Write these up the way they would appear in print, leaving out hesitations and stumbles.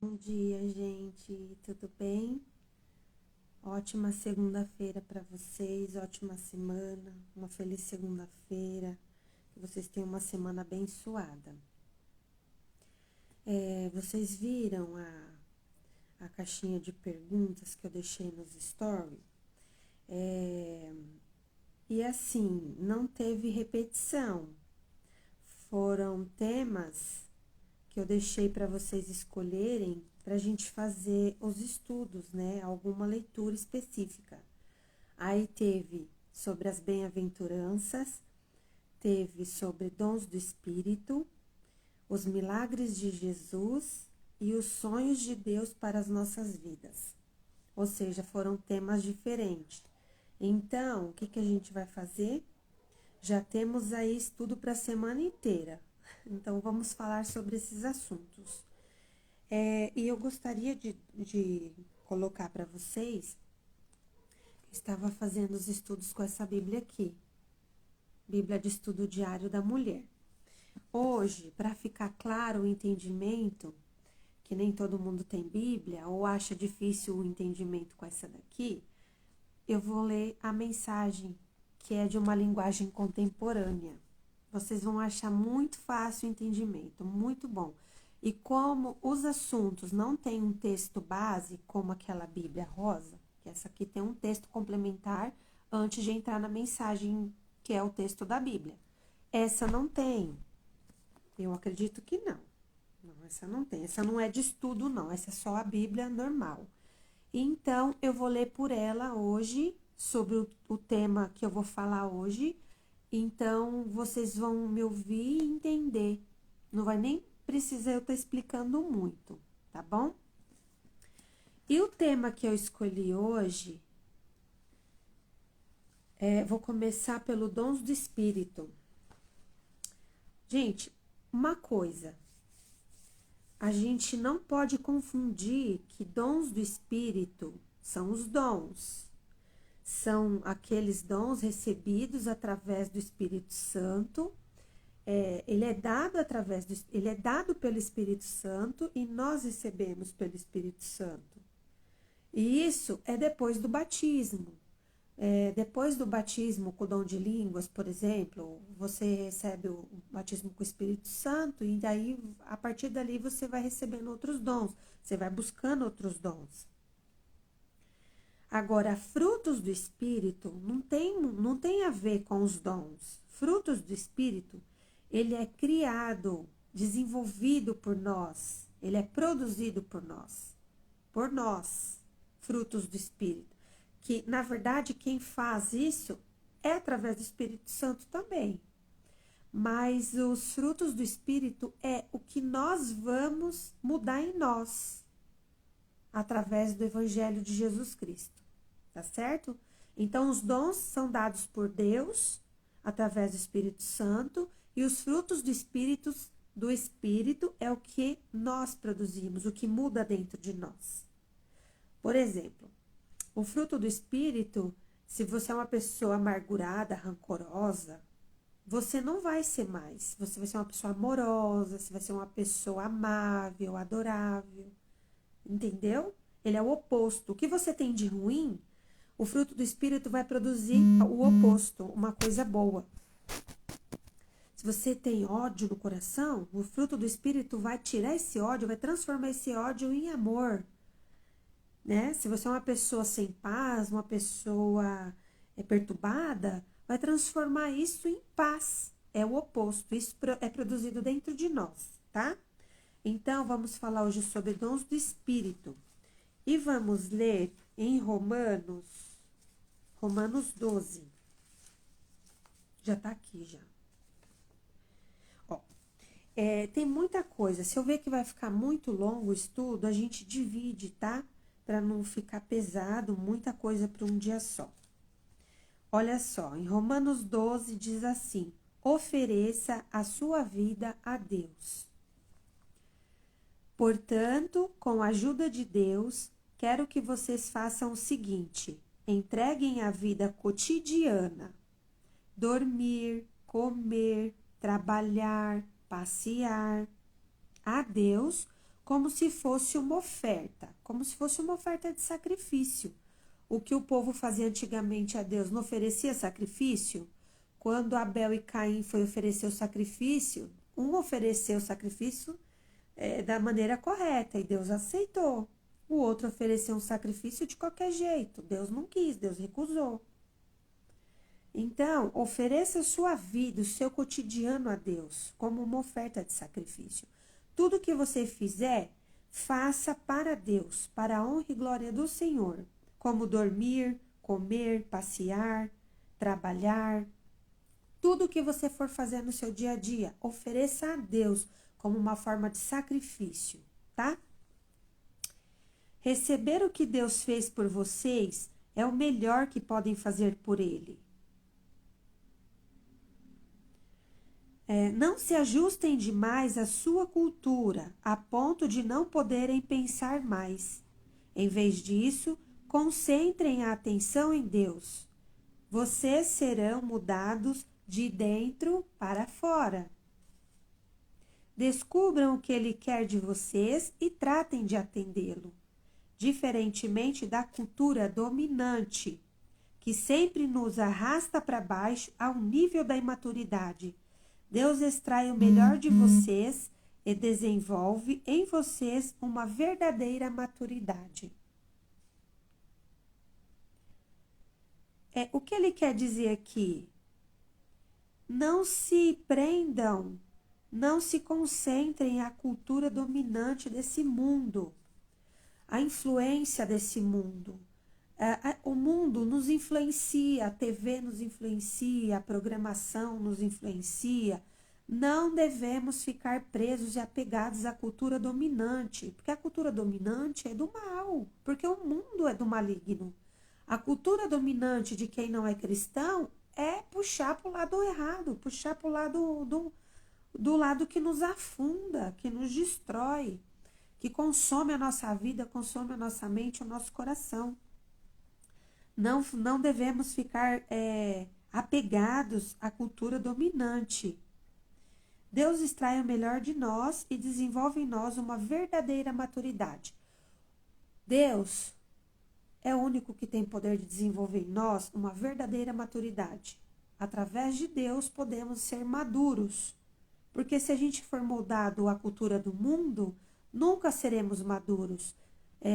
Bom dia, gente. Tudo bem? Ótima segunda-feira para vocês, ótima semana, uma feliz segunda-feira. Que vocês tenham uma semana abençoada. Vocês viram a caixinha de perguntas que eu deixei nos stories? E assim, não teve repetição. Foram temas que eu deixei para vocês escolherem para a gente fazer os estudos, né? Alguma leitura específica. Aí teve sobre as bem-aventuranças, teve sobre dons do Espírito, os milagres de Jesus e os sonhos de Deus para as nossas vidas. Ou seja, foram temas diferentes. Então, o que a gente vai fazer? Já temos aí estudo para a semana inteira. Então, vamos falar sobre esses assuntos. E eu gostaria de colocar para vocês, estava fazendo os estudos com essa Bíblia aqui, Bíblia de Estudo Diário da Mulher. Hoje, para ficar claro o entendimento, que nem todo mundo tem Bíblia, ou acha difícil o entendimento com essa daqui, eu vou ler a mensagem, que é de uma linguagem contemporânea. Vocês vão achar muito fácil o entendimento, muito bom. E como os assuntos não têm um texto base, como aquela Bíblia rosa, que essa aqui tem um texto complementar antes de entrar na mensagem, que é o texto da Bíblia. Essa não tem. Eu acredito que não. Não, essa não tem. Essa não é de estudo, não. Essa é só a Bíblia normal. Então, eu vou ler por ela hoje, sobre o tema que eu vou falar hoje. Então, vocês vão me ouvir e entender. Não vai nem precisar eu estar explicando muito, tá bom? E o tema que eu escolhi hoje, vou começar pelo dons do Espírito. Gente, uma coisa, a gente não pode confundir que dons do Espírito são os dons. São aqueles dons recebidos através do Espírito Santo. Ele é dado pelo Espírito Santo e nós recebemos pelo Espírito Santo. E isso é depois do batismo. Depois do batismo com o dom de línguas, por exemplo, você recebe o batismo com o Espírito Santo e daí, a partir dali, você vai recebendo outros dons, você vai buscando outros dons. Agora, frutos do Espírito não tem a ver com os dons. Frutos do Espírito, ele é criado, desenvolvido por nós, ele é produzido por nós, frutos do Espírito. Que, na verdade, quem faz isso é através do Espírito Santo também. Mas os frutos do Espírito é o que nós vamos mudar em nós, através do Evangelho de Jesus Cristo. Tá certo? Então, os dons são dados por Deus, através do Espírito Santo, e os frutos do Espírito é o que nós produzimos, o que muda dentro de nós. Por exemplo, o fruto do Espírito, se você é uma pessoa amargurada, rancorosa, você não vai ser mais. Você vai ser uma pessoa amorosa, você vai ser uma pessoa amável, adorável. Entendeu? Ele é o oposto. O que você tem de ruim, o fruto do Espírito vai produzir o oposto, uma coisa boa. Se você tem ódio no coração, o fruto do Espírito vai tirar esse ódio, vai transformar esse ódio em amor. Né? Se você é uma pessoa sem paz, uma pessoa perturbada, vai transformar isso em paz. É o oposto. Isso é produzido dentro de nós, tá? Então, vamos falar hoje sobre dons do Espírito. E vamos ler em Romanos 12. Já tá aqui, já. Ó, tem muita coisa. Se eu ver que vai ficar muito longo o estudo, a gente divide, tá? Para não ficar pesado, muita coisa para um dia só. Olha só, em Romanos 12 diz assim: ofereça a sua vida a Deus. Portanto, com a ajuda de Deus, quero que vocês façam o seguinte: entreguem a vida cotidiana, dormir, comer, trabalhar, passear, a Deus como se fosse uma oferta, de sacrifício. O que o povo fazia antigamente a Deus, não oferecia sacrifício? Quando Abel e Caim foi oferecer o sacrifício, um ofereceu o sacrifício da maneira correta e Deus aceitou. O outro ofereceu um sacrifício de qualquer jeito. Deus não quis, Deus recusou. Então, ofereça a sua vida, o seu cotidiano a Deus, como uma oferta de sacrifício. Tudo que você fizer, faça para Deus, para a honra e glória do Senhor, como dormir, comer, passear, trabalhar. Tudo que você for fazer no seu dia a dia, ofereça a Deus como uma forma de sacrifício, tá? Receber o que Deus fez por vocês é o melhor que podem fazer por Ele. Não se ajustem demais à sua cultura, a ponto de não poderem pensar mais. Em vez disso, concentrem a atenção em Deus. Vocês serão mudados de dentro para fora. Descubram o que Ele quer de vocês e tratem de atendê-lo. Diferentemente da cultura dominante, que sempre nos arrasta para baixo ao nível da imaturidade. Deus extrai o melhor de vocês e desenvolve em vocês uma verdadeira maturidade. O que ele quer dizer aqui? Não se prendam, não se concentrem à cultura dominante desse mundo, a influência desse mundo. O mundo nos influencia, a TV nos influencia, a programação nos influencia. Não devemos ficar presos e apegados à cultura dominante, porque a cultura dominante é do mal, porque o mundo é do maligno. A cultura dominante de quem não é cristão é puxar para o lado errado, puxar para o lado do lado que nos afunda, que nos destrói, que consome a nossa vida, consome a nossa mente, o nosso coração. Não devemos ficar apegados à cultura dominante. Deus extrai o melhor de nós e desenvolve em nós uma verdadeira maturidade. Deus é o único que tem poder de desenvolver em nós uma verdadeira maturidade. Através de Deus podemos ser maduros. Porque se a gente for moldado à cultura do mundo, nunca seremos maduros.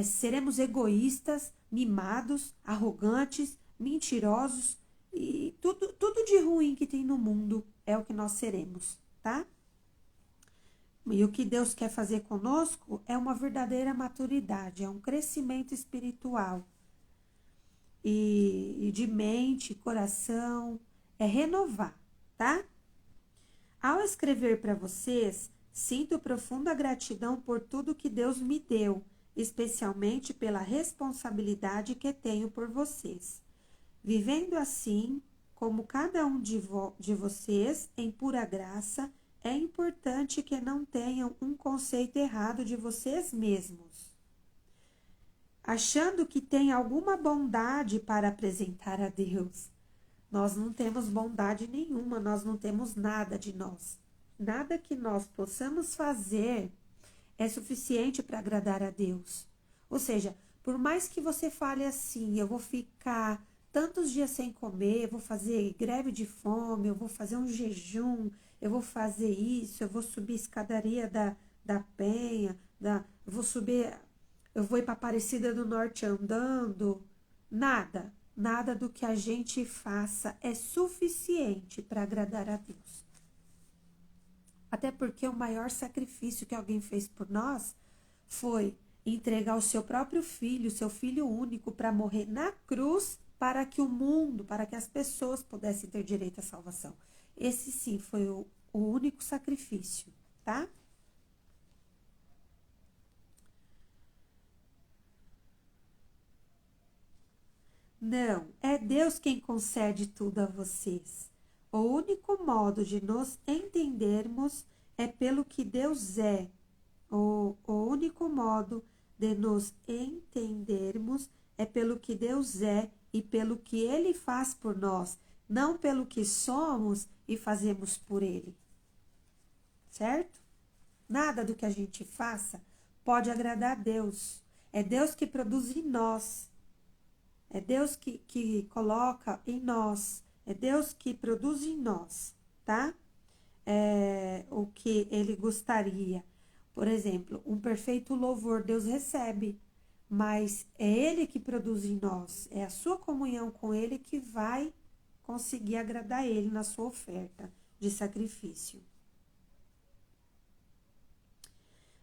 Seremos egoístas, mimados, arrogantes, mentirosos e tudo de ruim que tem no mundo é o que nós seremos, tá? E o que Deus quer fazer conosco é uma verdadeira maturidade, é um crescimento espiritual e de mente, coração, é renovar, tá? Ao escrever para vocês, sinto profunda gratidão por tudo que Deus me deu, especialmente pela responsabilidade que tenho por vocês. Vivendo assim, como cada um de vocês, em pura graça, é importante que não tenham um conceito errado de vocês mesmos, achando que tem alguma bondade para apresentar a Deus. Nós não temos bondade nenhuma, nós não temos nada de nós. Nada que nós possamos fazer é suficiente para agradar a Deus. Ou seja, por mais que você fale assim, eu vou ficar tantos dias sem comer, eu vou fazer greve de fome, eu vou fazer um jejum, eu vou fazer isso, eu vou subir a escadaria da Penha, eu vou ir para Aparecida do Norte andando. Nada do que a gente faça é suficiente para agradar a Deus. Até porque o maior sacrifício que alguém fez por nós foi entregar o seu próprio filho, seu filho único, para morrer na cruz, para que o mundo, para que as pessoas pudessem ter direito à salvação. Esse sim foi o único sacrifício, tá? Não, é Deus quem concede tudo a vocês. O único modo de nos entendermos é pelo que Deus é. O único modo de nos entendermos é pelo que Deus é e pelo que Ele faz por nós, não pelo que somos e fazemos por Ele. Certo? Nada do que a gente faça pode agradar a Deus. É Deus que produz em nós. É Deus que coloca em nós. É Deus que produz em nós, tá? O que Ele gostaria. Por exemplo, um perfeito louvor Deus recebe, mas é Ele que produz em nós. É a sua comunhão com Ele que vai conseguir agradar Ele na sua oferta de sacrifício.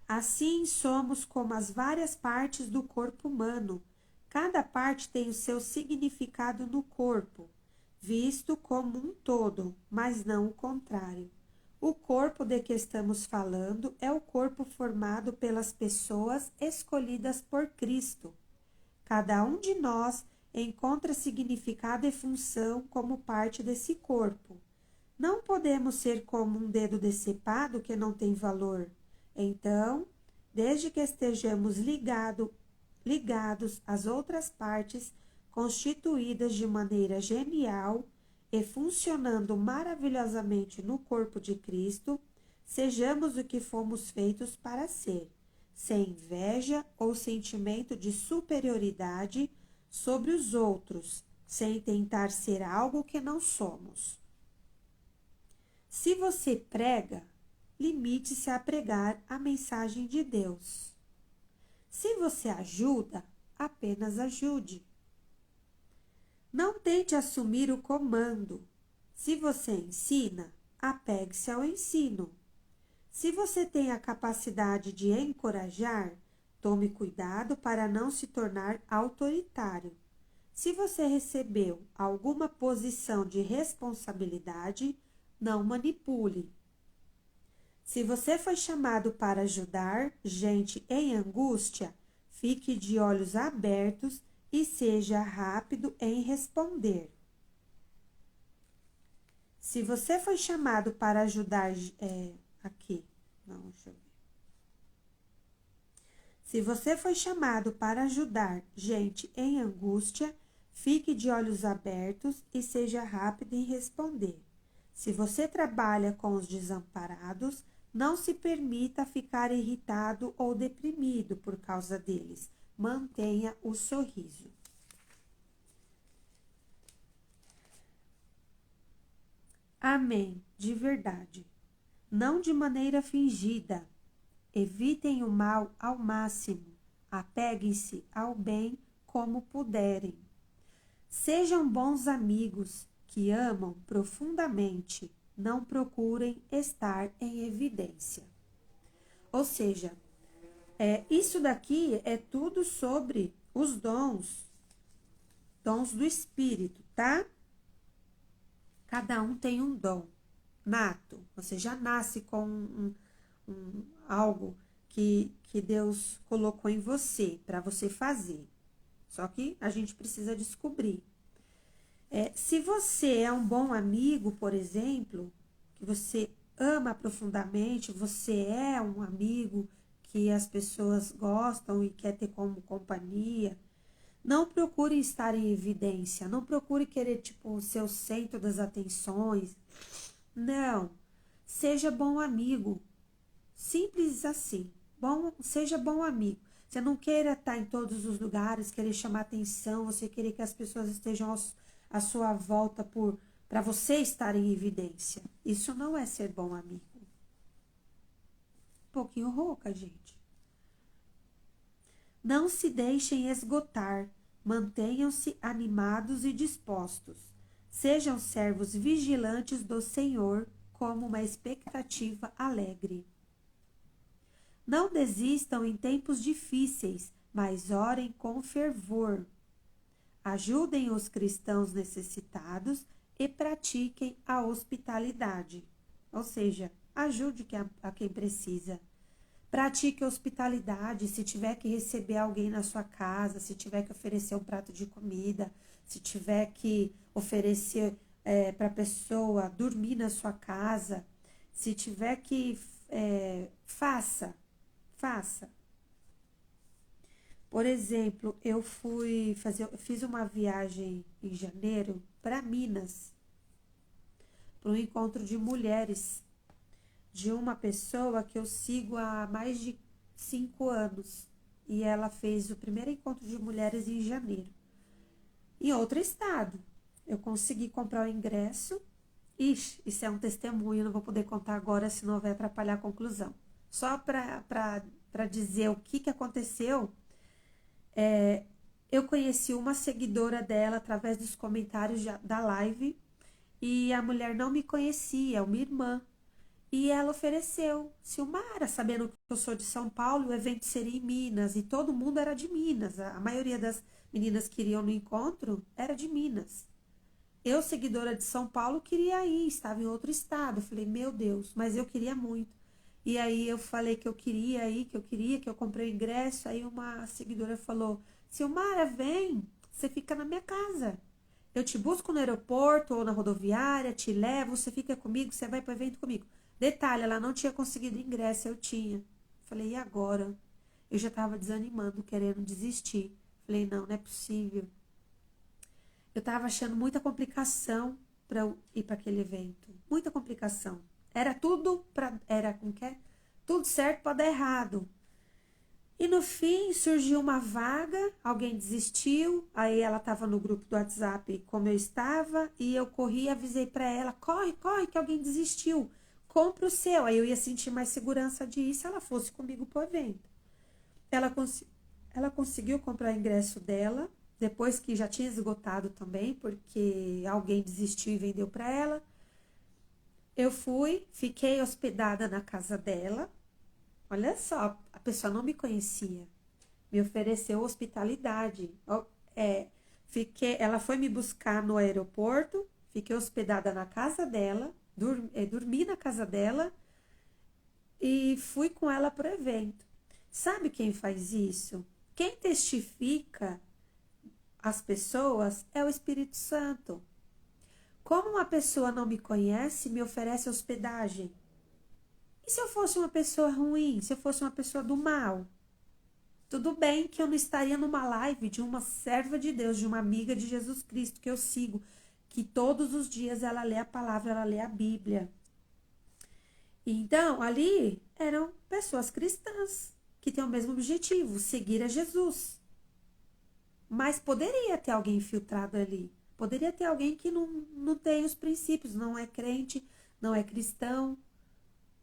Assim somos como as várias partes do corpo humano. Cada parte tem o seu significado no corpo, visto como um todo, mas não o contrário. O corpo de que estamos falando é o corpo formado pelas pessoas escolhidas por Cristo. Cada um de nós encontra significado e função como parte desse corpo. Não podemos ser como um dedo decepado que não tem valor. Então, desde que estejamos ligados às outras partes, constituídas de maneira genial e funcionando maravilhosamente no corpo de Cristo, sejamos o que fomos feitos para ser, sem inveja ou sentimento de superioridade sobre os outros, sem tentar ser algo que não somos. Se você prega, limite-se a pregar a mensagem de Deus. Se você ajuda, apenas ajude. Não tente assumir o comando. Se você ensina, apegue-se ao ensino. Se você tem a capacidade de encorajar, tome cuidado para não se tornar autoritário. Se você recebeu alguma posição de responsabilidade, não manipule. Se você foi chamado para ajudar gente em angústia, fique de olhos abertos e seja rápido em responder. Se você foi chamado para ajudar... Se você foi chamado para ajudar gente em angústia, fique de olhos abertos e seja rápido em responder. Se você trabalha com os desamparados, não se permita ficar irritado ou deprimido por causa deles. Mantenha o sorriso. Amém, de verdade. Não de maneira fingida. Evitem o mal ao máximo. Apeguem-se ao bem como puderem. Sejam bons amigos que amam profundamente. Não procurem estar em evidência. Ou seja, isso daqui é tudo sobre os dons do Espírito, tá? Cada um tem um dom nato. Você já nasce com algo que Deus colocou em você para você fazer. Só que a gente precisa descobrir. Se você é um bom amigo, por exemplo, que você ama profundamente, você é um amigo que as pessoas gostam e quer ter como companhia, não procure estar em evidência, não procure querer, ser o centro das atenções. Não, seja bom amigo, simples assim, seja bom amigo. Você não queira estar em todos os lugares, querer chamar atenção, você querer que as pessoas estejam à sua volta para você estar em evidência. Isso não é ser bom amigo. Um pouquinho rouca, gente. Não se deixem esgotar, mantenham-se animados e dispostos. Sejam servos vigilantes do Senhor como uma expectativa alegre. Não desistam em tempos difíceis, mas orem com fervor. Ajudem os cristãos necessitados e pratiquem a hospitalidade. Ou seja, ajude a quem precisa. Pratique a hospitalidade. Se tiver que receber alguém na sua casa, se tiver que oferecer um prato de comida, se tiver que oferecer para a pessoa dormir na sua casa, se tiver que... faça. Por exemplo, eu fiz uma viagem em janeiro para Minas, para um encontro de mulheres, de uma pessoa que eu sigo há mais de 5 anos. E ela fez o primeiro encontro de mulheres em janeiro. Em outro estado. Eu consegui comprar o ingresso. Ixi, isso é um testemunho, não vou poder contar agora, senão vai atrapalhar a conclusão. Só para dizer o que aconteceu, eu conheci uma seguidora dela através dos comentários da live e a mulher não me conhecia, uma irmã. E ela ofereceu, Silmara, sabendo que eu sou de São Paulo, o evento seria em Minas e todo mundo era de Minas. A maioria das meninas que iriam no encontro era de Minas. Eu, seguidora de São Paulo, queria ir, estava em outro estado. Eu falei, meu Deus, mas eu queria muito. E aí eu falei que eu queria ir, que eu comprei o ingresso. Aí uma seguidora falou, Silmara, vem, você fica na minha casa. Eu te busco no aeroporto ou na rodoviária, te levo, você fica comigo, você vai para o evento comigo. Detalhe, ela não tinha conseguido ingresso, eu tinha. Falei, e agora? Eu já estava desanimando, querendo desistir. Falei, não, não é possível. Eu estava achando muita complicação para eu ir para aquele evento. Muita complicação. Era tudo para era como que é? Tudo certo para dar errado. E no fim surgiu uma vaga, alguém desistiu, aí ela estava no grupo do WhatsApp como eu estava, e eu corri e avisei para ela, corre, corre, que alguém desistiu, compra o seu. Aí eu ia sentir mais segurança de ir se ela fosse comigo pro evento. Ela, ela conseguiu comprar o ingresso dela, depois que já tinha esgotado também, porque alguém desistiu e vendeu para ela. Eu fui, fiquei hospedada na casa dela. Olha só, a pessoa não me conhecia, me ofereceu hospitalidade. É, ela foi me buscar no aeroporto, fiquei hospedada na casa dela, dormi na casa dela e fui com ela para o evento. Sabe quem faz isso? Quem testifica as pessoas é o Espírito Santo. Como uma pessoa não me conhece, me oferece hospedagem. E se eu fosse uma pessoa ruim, se eu fosse uma pessoa do mal? Tudo bem que eu não estaria numa live de uma serva de Deus, de uma amiga de Jesus Cristo que eu sigo, que todos os dias ela lê a palavra, ela lê a Bíblia. Então, ali eram pessoas cristãs que têm o mesmo objetivo, seguir a Jesus. Mas poderia ter alguém infiltrado ali. Poderia ter alguém que não tem os princípios, não é crente, não é cristão.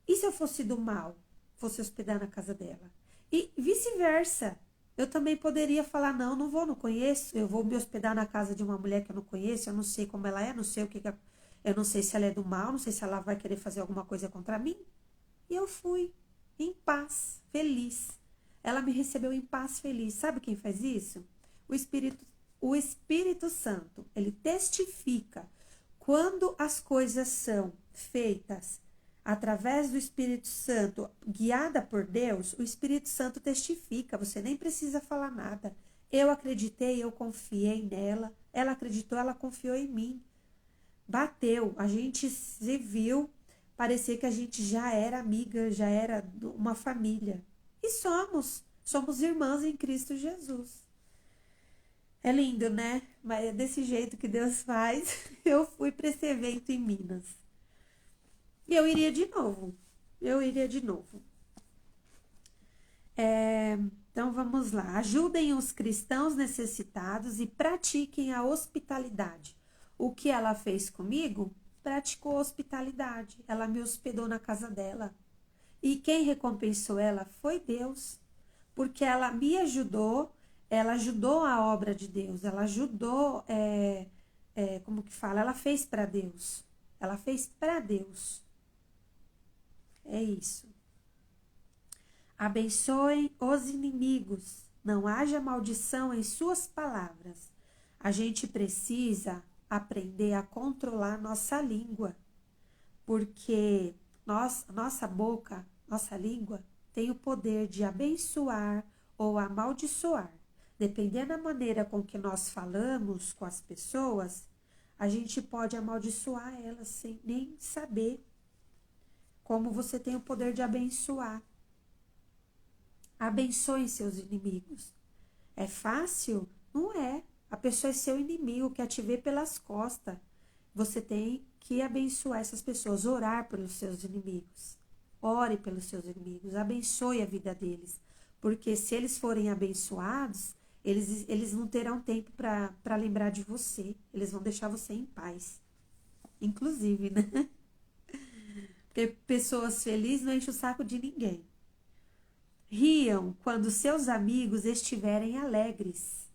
E se eu fosse do mal, fosse hospedar na casa dela? E vice-versa. Eu também poderia falar, não, não vou, não conheço. Eu vou me hospedar na casa de uma mulher que eu não conheço, eu não sei como ela é, não sei o que eu não sei se ela é do mal, não sei se ela vai querer fazer alguma coisa contra mim. E eu fui, em paz, feliz. Ela me recebeu em paz, feliz. Sabe quem faz isso? O Espírito, o Espírito Santo. Ele testifica quando as coisas são feitas através do Espírito Santo, guiada por Deus. O Espírito Santo testifica, você nem precisa falar nada. Eu acreditei, eu confiei nela, ela acreditou, ela confiou em mim. Bateu, a gente se viu, parecia que a gente já era amiga, já era uma família. E somos irmãs em Cristo Jesus. É lindo, né? Mas é desse jeito que Deus faz. Eu fui para esse evento em Minas. E eu iria de novo. Eu iria de novo. Então vamos lá. Ajudem os cristãos necessitados e pratiquem a hospitalidade. O que ela fez comigo? Praticou hospitalidade. Ela me hospedou na casa dela. E quem recompensou ela foi Deus. Porque ela me ajudou, ela ajudou a obra de Deus, ela ajudou, como que fala? Ela fez para Deus. Ela fez para Deus. É isso. Abençoem os inimigos. Não haja maldição em suas palavras. A gente precisa aprender a controlar nossa língua. Porque nossa boca, nossa língua, tem o poder de abençoar ou amaldiçoar. Dependendo da maneira com que nós falamos com as pessoas, a gente pode amaldiçoar elas sem nem saber. Como você tem o poder de abençoar. Abençoe seus inimigos. É fácil? Não é. A pessoa é seu inimigo, quer te ver pelas costas. Você tem que abençoar essas pessoas, orar pelos seus inimigos. Ore pelos seus inimigos, abençoe a vida deles. Porque se eles forem abençoados, eles não terão tempo para lembrar de você. Eles vão deixar você em paz. Inclusive, né? Porque pessoas felizes não enchem o saco de ninguém. Riam quando seus amigos estiverem alegres.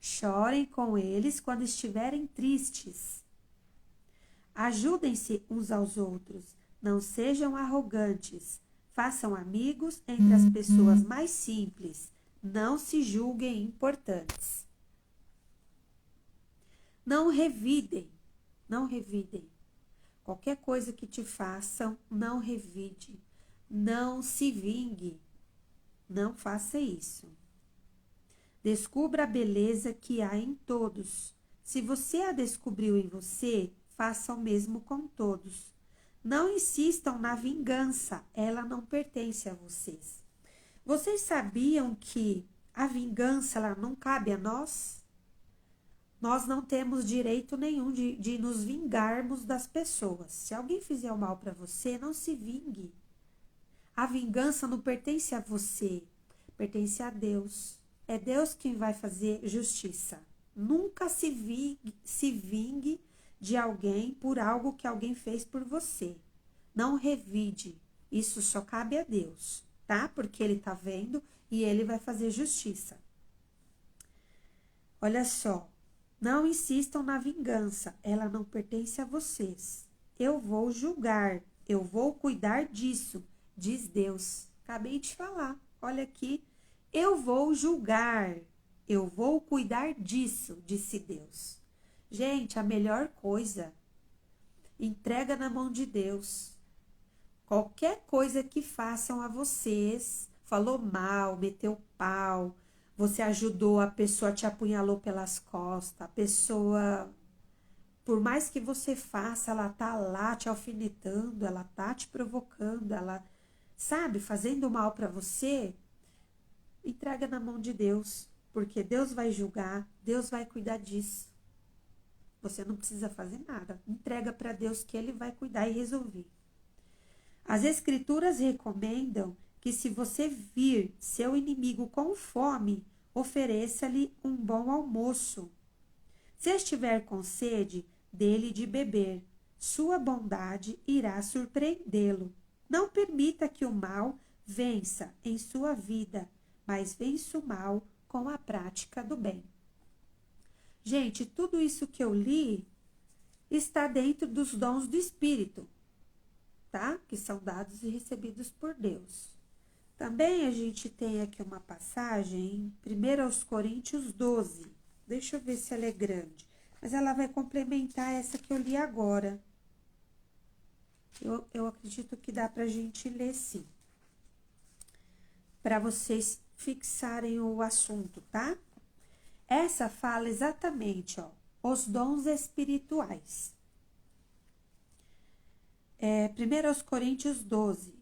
Chorem com eles quando estiverem tristes. Ajudem-se uns aos outros. Não sejam arrogantes. Façam amigos entre as pessoas mais simples. Não se julguem importantes. Não revidem. Não revidem. Qualquer coisa que te façam, não revide. Não se vingue. Não faça isso. Descubra a beleza que há em todos. Se você a descobriu em você, faça o mesmo com todos. Não insistam na vingança, ela não pertence a vocês. Vocês sabiam que a vingança ela não cabe a nós? Nós não temos direito nenhum de nos vingarmos das pessoas. Se alguém fizer o mal para você, não se vingue. A vingança não pertence a você, pertence a Deus. É Deus quem vai fazer justiça. Nunca se vingue de alguém por algo que alguém fez por você. Não revide. Isso só cabe a Deus, tá? Porque Ele tá vendo e Ele vai fazer justiça. Olha só. Não insistam na vingança. Ela não pertence a vocês. Eu vou julgar. Eu vou cuidar disso, diz Deus. Acabei de falar. Olha aqui. Eu vou julgar. Eu vou cuidar disso, disse Deus. Gente, a melhor coisa, entrega na mão de Deus. Qualquer coisa que façam a vocês, falou mal, meteu pau, você ajudou, a pessoa te apunhalou pelas costas, a pessoa, por mais que você faça, ela tá lá te alfinetando, ela tá te provocando, ela, sabe, fazendo mal para você, entrega na mão de Deus, porque Deus vai julgar, Deus vai cuidar disso. Você não precisa fazer nada. Entrega para Deus que Ele vai cuidar e resolver. As Escrituras recomendam que se você vir seu inimigo com fome, ofereça-lhe um bom almoço. Se estiver com sede, dê-lhe de beber. Sua bondade irá surpreendê-lo. Não permita que o mal vença em sua vida, mas vença o mal com a prática do bem. Gente, tudo isso que eu li está dentro dos dons do Espírito, tá? Que são dados e recebidos por Deus. Também a gente tem aqui uma passagem em 1 Coríntios 12. Deixa eu ver se ela é grande. Mas ela vai complementar essa que eu li agora. Eu acredito que dá pra gente ler sim. Para vocês fixarem o assunto, tá? Essa fala exatamente, ó, os dons espirituais. 1 Coríntios 12.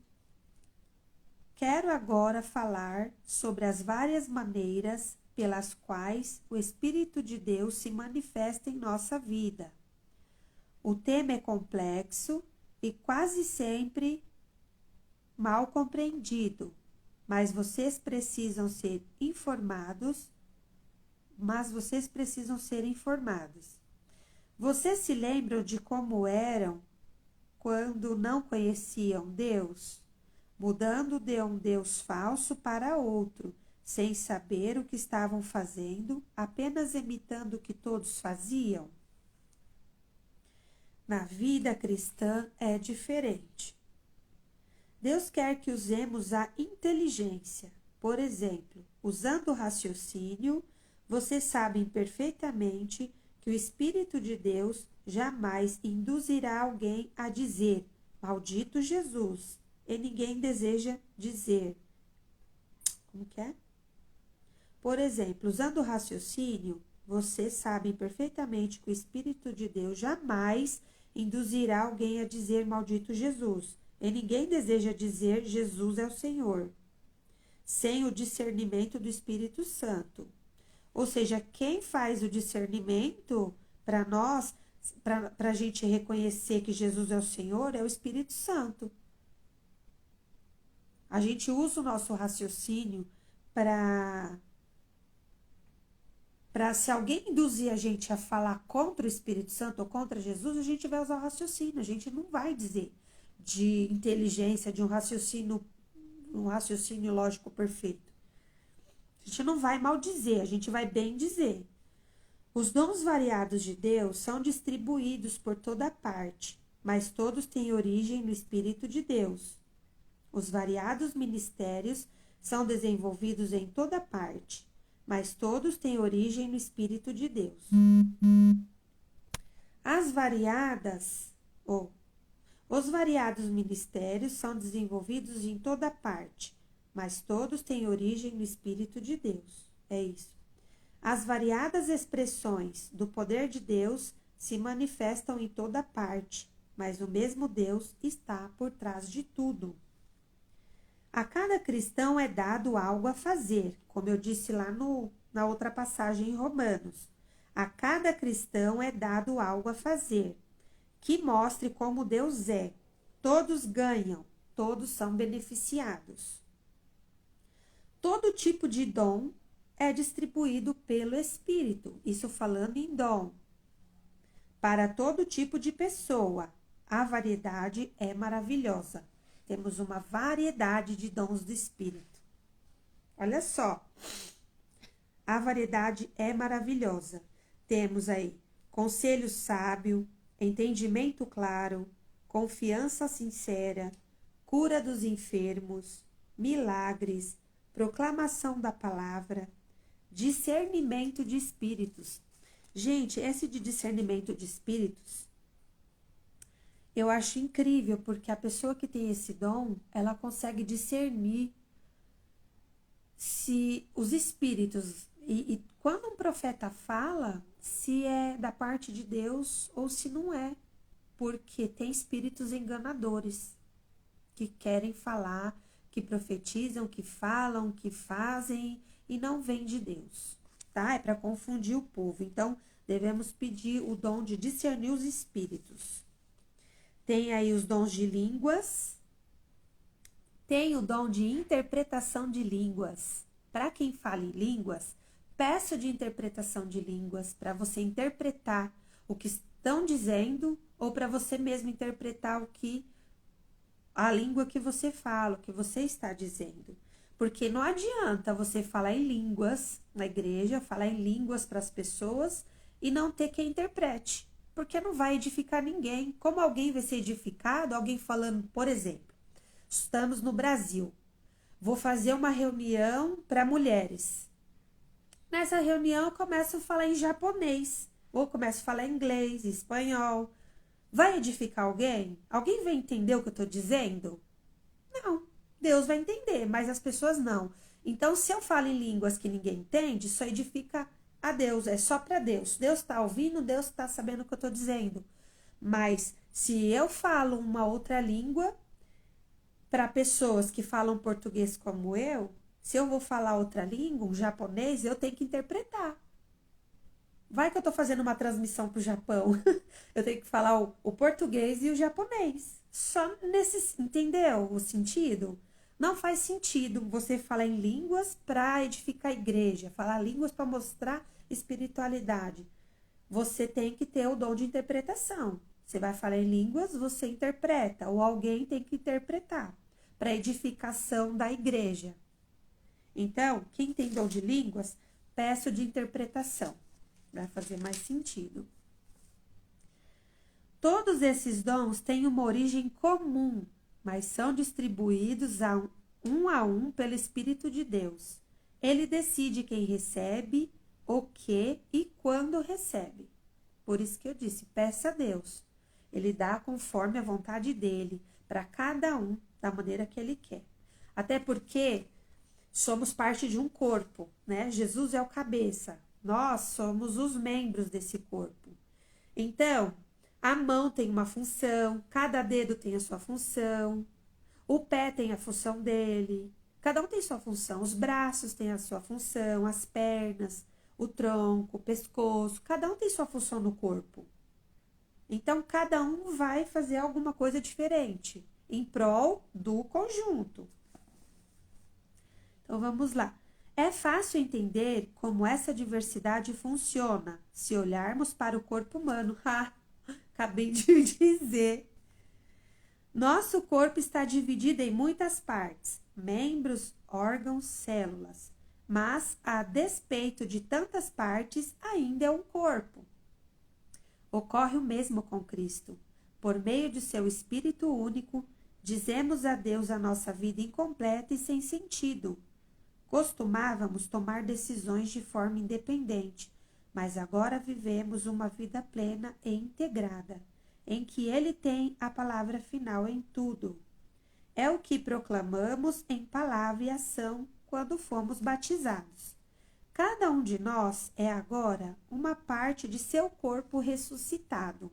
Quero agora falar sobre as várias maneiras pelas quais o Espírito de Deus se manifesta em nossa vida. O tema é complexo e quase sempre mal compreendido, mas vocês precisam ser informados. Vocês se lembram de como eram quando não conheciam Deus? Mudando de um Deus falso para outro, sem saber o que estavam fazendo, apenas imitando o que todos faziam? Na vida cristã é diferente. Deus quer que usemos a inteligência. Por exemplo, usando o raciocínio, vocês sabem perfeitamente que o Espírito de Deus jamais induzirá alguém a dizer, maldito Jesus, e ninguém deseja dizer. Como que é? Por exemplo, usando o raciocínio, vocês sabem perfeitamente que o Espírito de Deus jamais induzirá alguém a dizer maldito Jesus, e ninguém deseja dizer Jesus é o Senhor, sem o discernimento do Espírito Santo. Ou seja, quem faz o discernimento para nós, para a gente reconhecer que Jesus é o Senhor, é o Espírito Santo. A gente usa o nosso raciocínio, para se alguém induzir a gente a falar contra o Espírito Santo ou contra Jesus, a gente vai usar o raciocínio. A gente não vai dizer de inteligência, de um raciocínio lógico perfeito. A gente não vai mal dizer, a gente vai bem dizer. Os dons variados de Deus são distribuídos por toda parte, mas todos têm origem no Espírito de Deus. Os variados ministérios são desenvolvidos em toda parte, mas todos têm origem no Espírito de Deus. Os variados ministérios são desenvolvidos em toda parte, mas todos têm origem no Espírito de Deus. É isso. As variadas expressões do poder de Deus se manifestam em toda parte, mas o mesmo Deus está por trás de tudo. A cada cristão é dado algo a fazer, como eu disse lá na outra passagem em Romanos. A cada cristão é dado algo a fazer, que mostre como Deus é. Todos ganham, todos são beneficiados. Todo tipo de dom é distribuído pelo Espírito, isso falando em dom. Para todo tipo de pessoa, a variedade é maravilhosa. Temos uma variedade de dons do Espírito. Olha só, a variedade é maravilhosa. Temos aí conselho sábio, entendimento claro, confiança sincera, cura dos enfermos, milagres, proclamação da palavra, discernimento de espíritos. Gente, esse de discernimento de espíritos, eu acho incrível, porque a pessoa que tem esse dom, ela consegue discernir se os espíritos, e quando um profeta fala, se é da parte de Deus ou se não é, porque tem espíritos enganadores que querem falar, que profetizam, que falam, que fazem e não vem de Deus, tá? É para confundir o povo. Então, devemos pedir o dom de discernir os espíritos. Tem aí os dons de línguas, tem o dom de interpretação de línguas. Para quem fala em línguas, peço de interpretação de línguas para você interpretar o que estão dizendo ou para você mesmo interpretar a língua que você fala, o que você está dizendo. Porque não adianta você falar em línguas na igreja, falar em línguas para as pessoas e não ter quem interprete. Porque não vai edificar ninguém. Como alguém vai ser edificado? Alguém falando, por exemplo, estamos no Brasil. Vou fazer uma reunião para mulheres. Nessa reunião eu começo a falar em japonês. Ou começo a falar inglês, espanhol. Vai edificar alguém? Alguém vai entender o que eu estou dizendo? Não. Deus vai entender, mas as pessoas não. Então, se eu falo em línguas que ninguém entende, só edifica a Deus, é só para Deus. Deus está ouvindo, Deus está sabendo o que eu estou dizendo. Mas se eu falo uma outra língua para pessoas que falam português como eu, se eu vou falar outra língua, um japonês, eu tenho que interpretar. Vai que eu estou fazendo uma transmissão para o Japão, eu tenho que falar o português e o japonês. Só nesse, entendeu o sentido? Não faz sentido você falar em línguas para edificar a igreja, falar línguas para mostrar espiritualidade. Você tem que ter o dom de interpretação. Você vai falar em línguas, você interpreta, ou alguém tem que interpretar para edificação da igreja. Então, quem tem dom de línguas, peço de interpretação. Vai fazer mais sentido. Todos esses dons têm uma origem comum, mas são distribuídos a um pelo Espírito de Deus. Ele decide quem recebe, o que e quando recebe. Por isso que eu disse, peça a Deus. Ele dá conforme a vontade dele, para cada um, da maneira que ele quer. Até porque somos parte de um corpo, né? Jesus é o cabeça. Nós somos os membros desse corpo. Então, a mão tem uma função, cada dedo tem a sua função, o pé tem a função dele, cada um tem sua função, os braços têm a sua função, as pernas, o tronco, o pescoço, cada um tem sua função no corpo. Então, cada um vai fazer alguma coisa diferente, em prol do conjunto. Então, vamos lá. É fácil entender como essa diversidade funciona se olharmos para o corpo humano. Ah, acabei de dizer. Nosso corpo está dividido em muitas partes, membros, órgãos, células. Mas, a despeito de tantas partes, ainda é um corpo. Ocorre o mesmo com Cristo. Por meio de seu Espírito único, dizemos a Deus a nossa vida incompleta e sem sentido. Costumávamos tomar decisões de forma independente, mas agora vivemos uma vida plena e integrada, em que Ele tem a palavra final em tudo. É o que proclamamos em palavra e ação quando fomos batizados. Cada um de nós é agora uma parte de seu corpo ressuscitado.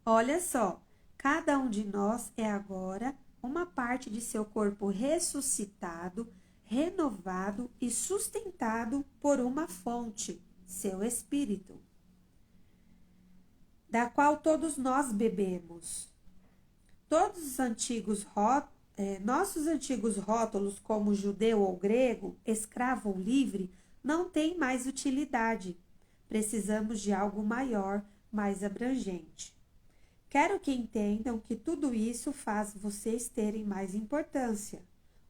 Olha só, cada um de nós é agora uma parte de seu corpo ressuscitado, renovado e sustentado por uma fonte, seu espírito, da qual todos nós bebemos. Todos os nossos antigos rótulos, como judeu ou grego, escravo ou livre, não têm mais utilidade. Precisamos de algo maior, mais abrangente. Quero que entendam que tudo isso faz vocês terem mais importância.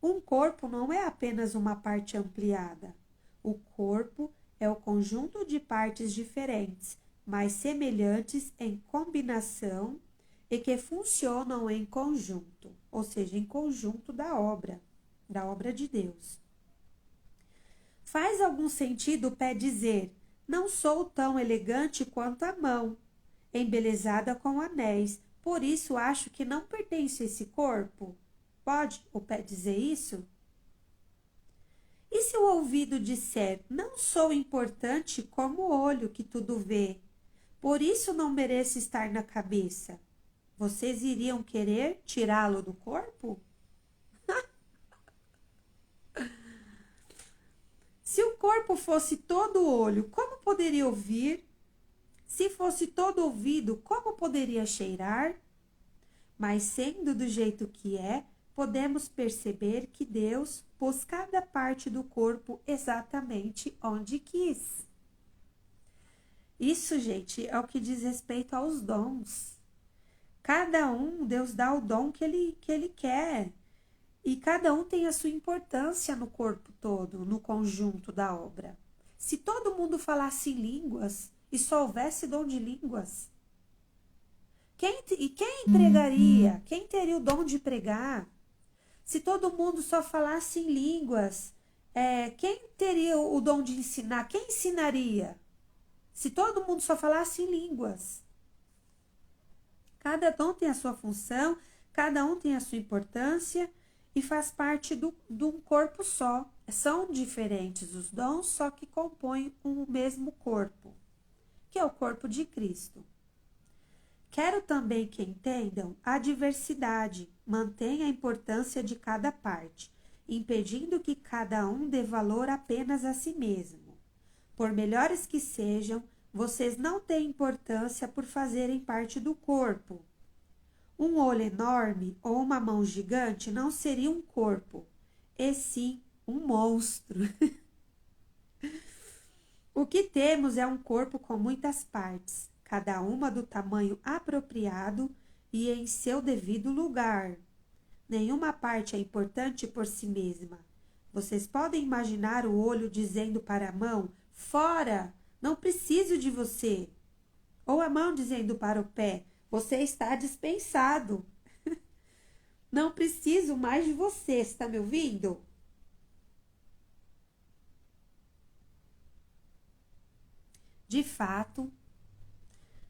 Um corpo não é apenas uma parte ampliada. O corpo é o conjunto de partes diferentes, mas semelhantes em combinação e que funcionam em conjunto, ou seja, em conjunto da obra de Deus. Faz algum sentido o pé dizer: não sou tão elegante quanto a mão, embelezada com anéis, por isso acho que não pertence a esse corpo? Pode o pé dizer isso? E se o ouvido disser: não sou importante como o olho que tudo vê, por isso não mereço estar na cabeça? Vocês iriam querer tirá-lo do corpo? Se o corpo fosse todo olho, como poderia ouvir? Se fosse todo ouvido, como poderia cheirar? Mas sendo do jeito que é, podemos perceber que Deus pôs cada parte do corpo exatamente onde quis. Isso, gente, é o que diz respeito aos dons. Cada um, Deus dá o dom que ele quer. E cada um tem a sua importância no corpo todo, no conjunto da obra. Se todo mundo falasse em línguas e só houvesse dom de línguas, quem pregaria? Quem teria o dom de pregar? Se todo mundo só falasse em línguas, quem teria o dom de ensinar? Quem ensinaria? Se todo mundo só falasse em línguas. Cada dom tem a sua função, cada um tem a sua importância e faz parte de um corpo só. São diferentes os dons, só que compõem um mesmo corpo, que é o corpo de Cristo. Quero também que entendam a diversidade, mantém a importância de cada parte, impedindo que cada um dê valor apenas a si mesmo. Por melhores que sejam, vocês não têm importância por fazerem parte do corpo. Um olho enorme ou uma mão gigante não seria um corpo, e sim um monstro. O que temos é um corpo com muitas partes, cada uma do tamanho apropriado e em seu devido lugar. Nenhuma parte é importante por si mesma. Vocês podem imaginar o olho dizendo para a mão: fora, não preciso de você. Ou a mão dizendo para o pé: você está dispensado. Não preciso mais de você, está me ouvindo? De fato,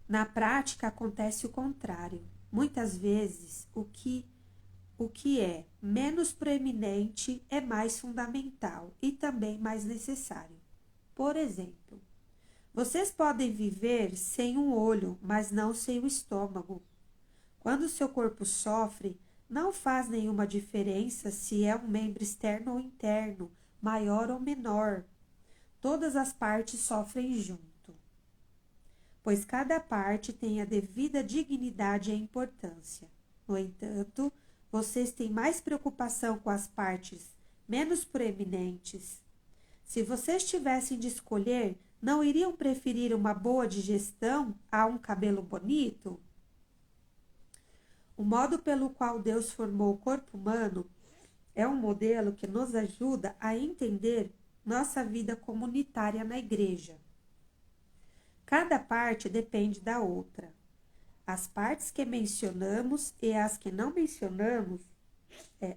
na prática acontece o contrário. Muitas vezes, o que é menos proeminente é mais fundamental e também mais necessário. Por exemplo, vocês podem viver sem um olho, mas não sem o estômago. Quando seu corpo sofre, não faz nenhuma diferença se é um membro externo ou interno, maior ou menor. Todas as partes sofrem junto, pois cada parte tem a devida dignidade e importância. No entanto, vocês têm mais preocupação com as partes menos proeminentes. Se vocês tivessem de escolher, não iriam preferir uma boa digestão a um cabelo bonito? O modo pelo qual Deus formou o corpo humano é um modelo que nos ajuda a entender nossa vida comunitária na igreja. Cada parte depende da outra. As partes que mencionamos e as que não mencionamos,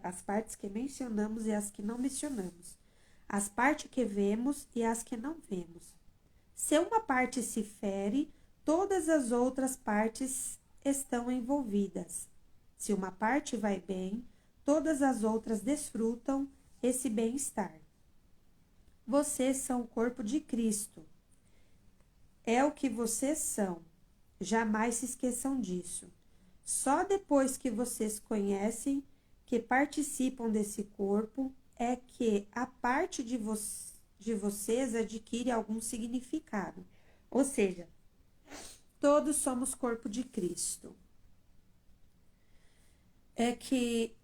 as partes que mencionamos e as que não mencionamos, as partes que vemos e as que não vemos. Se uma parte se fere, todas as outras partes estão envolvidas. Se uma parte vai bem, todas as outras desfrutam esse bem-estar. Vocês são o corpo de Cristo. É o que vocês são. Jamais se esqueçam disso. Só depois que vocês conhecem, que participam desse corpo, é que a parte de vocês adquire algum significado. Ou seja, todos somos corpo de Cristo. É que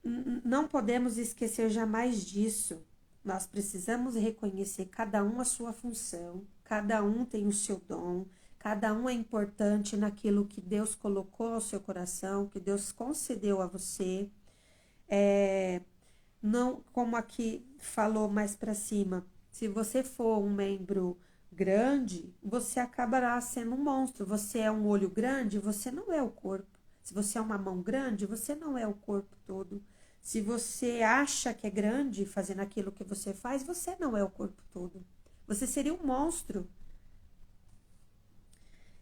não podemos esquecer jamais disso. Nós precisamos reconhecer cada um a sua função, cada um tem o seu dom, cada um é importante naquilo que Deus colocou ao seu coração, que Deus concedeu a você. Não, como aqui falou mais para cima, se você for um membro grande, você acabará sendo um monstro. Você é um olho grande, você não é o corpo. Se você é uma mão grande, você não é o corpo todo. Se você acha que é grande fazendo aquilo que você faz, você não é o corpo todo. Você seria um monstro.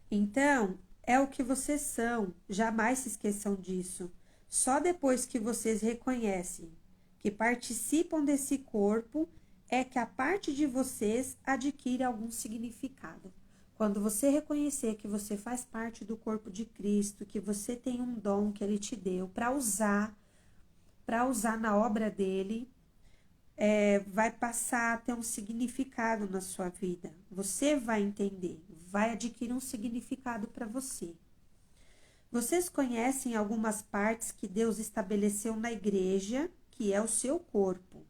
Então, é o que vocês são. Jamais se esqueçam disso. Só depois que vocês reconhecem que participam desse corpo, é que a parte de vocês adquire algum significado. Quando você reconhecer que você faz parte do corpo de Cristo, que você tem um dom que Ele te deu para usar na obra dele, vai passar a ter um significado na sua vida. Você vai entender, vai adquirir um significado para você. Vocês conhecem algumas partes que Deus estabeleceu na igreja, que é o seu corpo.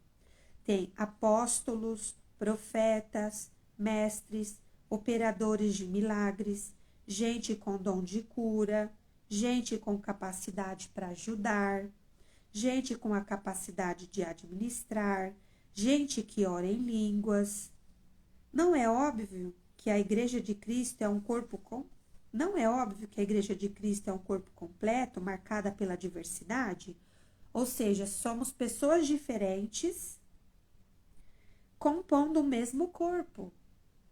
Tem apóstolos, profetas, mestres, operadores de milagres, gente com dom de cura, gente com capacidade para ajudar, gente com a capacidade de administrar, gente que ora em línguas. Não é óbvio que a Igreja de Cristo é um corpo Não é óbvio que a Igreja de Cristo é um corpo completo, marcada pela diversidade? Ou seja, somos pessoas diferentes compondo o mesmo corpo,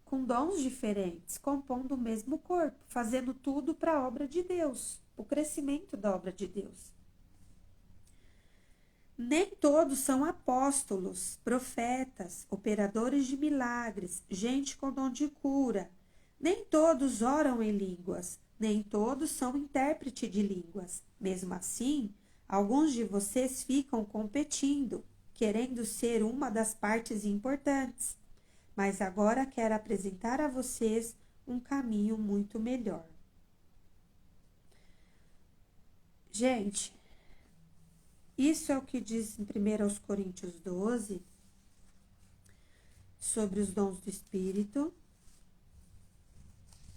com dons diferentes, compondo o mesmo corpo, fazendo tudo para a obra de Deus, o crescimento da obra de Deus. Nem todos são apóstolos, profetas, operadores de milagres, gente com dom de cura. Nem todos oram em línguas, nem todos são intérprete de línguas. Mesmo assim, alguns de vocês ficam competindo, querendo ser uma das partes importantes. Mas agora quero apresentar a vocês um caminho muito melhor. Gente, isso é o que diz em 1 Coríntios 12, sobre os dons do Espírito.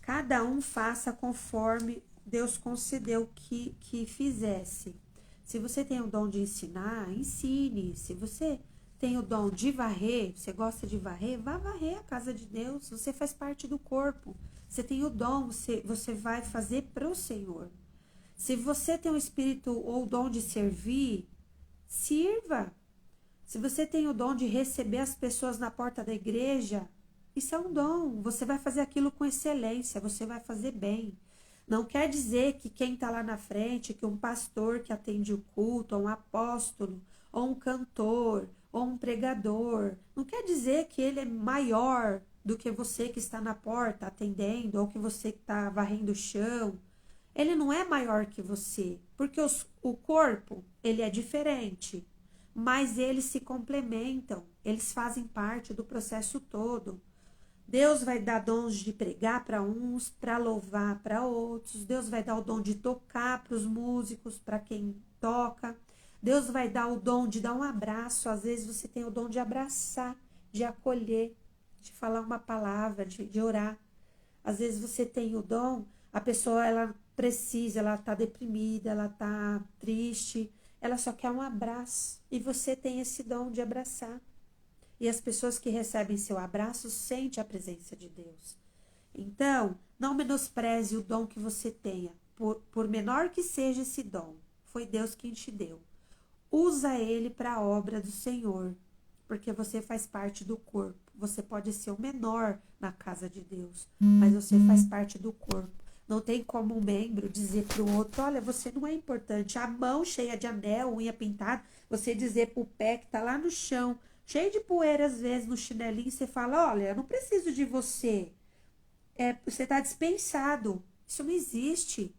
Cada um faça conforme Deus concedeu que fizesse. Se você tem o dom de ensinar, ensine. Se você tem o dom de varrer, você gosta de varrer, vá varrer a casa de Deus. Você faz parte do corpo. Você tem o dom, você vai fazer para o Senhor. Se você tem o espírito ou o dom de servir, sirva. Se você tem o dom de receber as pessoas na porta da igreja, isso é um dom. Você vai fazer aquilo com excelência, você vai fazer bem. Não quer dizer que quem está lá na frente, que um pastor que atende o culto, ou um apóstolo, ou um cantor, ou um pregador, não quer dizer que ele é maior do que você que está na porta atendendo, ou que você que está varrendo o chão. Ele não é maior que você, porque o corpo, ele é diferente, mas eles se complementam, eles fazem parte do processo todo. Deus vai dar dons de pregar para uns, para louvar para outros. Deus vai dar o dom de tocar para os músicos, para quem toca. Deus vai dar o dom de dar um abraço. Às vezes você tem o dom de abraçar, de acolher, de falar uma palavra, de orar. Às vezes você tem o dom, a pessoa ela precisa, ela tá deprimida, ela tá triste, ela só quer um abraço. E você tem esse dom de abraçar. E as pessoas que recebem seu abraço sentem a presença de Deus. Então, não menospreze o dom que você tenha, por menor que seja esse dom. Foi Deus quem te deu. Usa ele para a obra do Senhor, porque você faz parte do corpo. Você pode ser o menor na casa de Deus, mas você faz parte do corpo. Não tem como um membro dizer para o outro, olha, você não é importante. A mão cheia de anel, unha pintada, você dizer para o pé que está lá no chão, cheio de poeira às vezes no chinelinho, você fala, olha, eu não preciso de você. Você está dispensado. Isso não existe.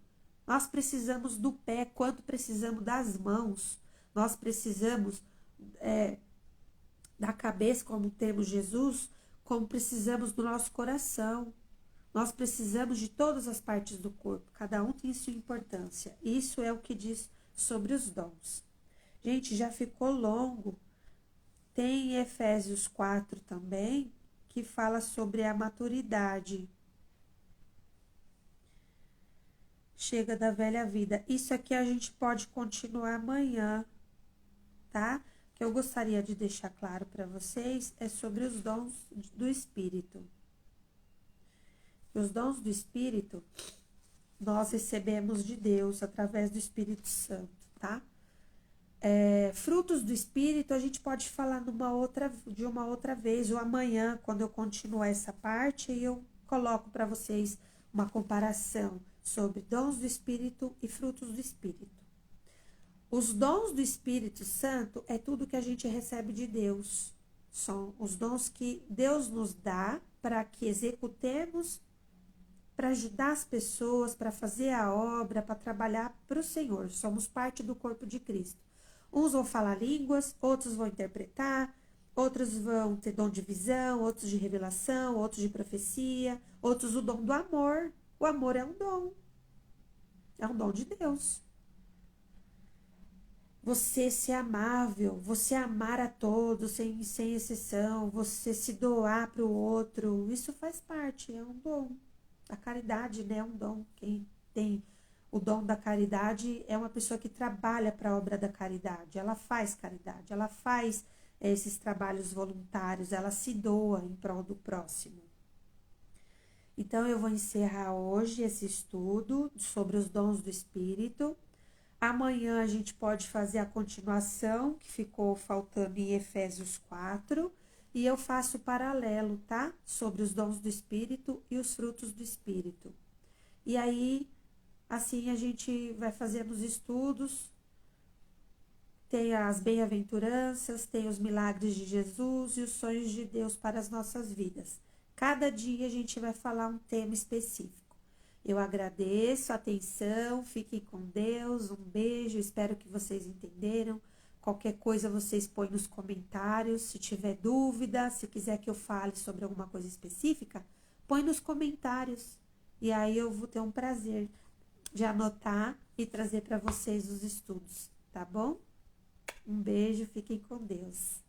Nós precisamos do pé quanto precisamos das mãos. Nós precisamos da cabeça, como temos Jesus, como precisamos do nosso coração. Nós precisamos de todas as partes do corpo. Cada um tem sua importância. Isso é o que diz sobre os dons. Gente, já ficou longo. Tem Efésios 4 também, que fala sobre a maturidade. Chega da velha vida. Isso aqui a gente pode continuar amanhã, tá? O que eu gostaria de deixar claro para vocês é sobre os dons do Espírito. Os dons do Espírito nós recebemos de Deus através do Espírito Santo, tá? Frutos do Espírito a gente pode falar de uma outra vez, ou amanhã, quando eu continuar essa parte, eu coloco para vocês uma comparação sobre dons do Espírito e frutos do Espírito. Os dons do Espírito Santo é tudo que a gente recebe de Deus. São os dons que Deus nos dá para que executemos, para ajudar as pessoas, para fazer a obra, para trabalhar para o Senhor. Somos parte do corpo de Cristo. Uns vão falar línguas, outros vão interpretar, outros vão ter dom de visão, outros de revelação, outros de profecia, outros o dom do amor. O amor é um dom de Deus. Você ser amável, você amar a todos, sem exceção, você se doar para o outro, isso faz parte, é um dom. A caridade, né, é um dom. Quem tem o dom da caridade é uma pessoa que trabalha para a obra da caridade. Ela faz caridade, ela faz esses trabalhos voluntários, ela se doa em prol do próximo. Então, eu vou encerrar hoje esse estudo sobre os dons do Espírito. Amanhã a gente pode fazer a continuação, que ficou faltando em Efésios 4. E eu faço paralelo, tá? Sobre os dons do Espírito e os frutos do Espírito. E aí, assim a gente vai fazendo os estudos. Tem as bem-aventuranças, tem os milagres de Jesus e os sonhos de Deus para as nossas vidas. Cada dia a gente vai falar um tema específico. Eu agradeço a atenção, fiquem com Deus, um beijo, espero que vocês entenderam. Qualquer coisa vocês põem nos comentários, se tiver dúvida, se quiser que eu fale sobre alguma coisa específica, põe nos comentários. E aí eu vou ter um prazer de anotar e trazer para vocês os estudos, tá bom? Um beijo, fiquem com Deus.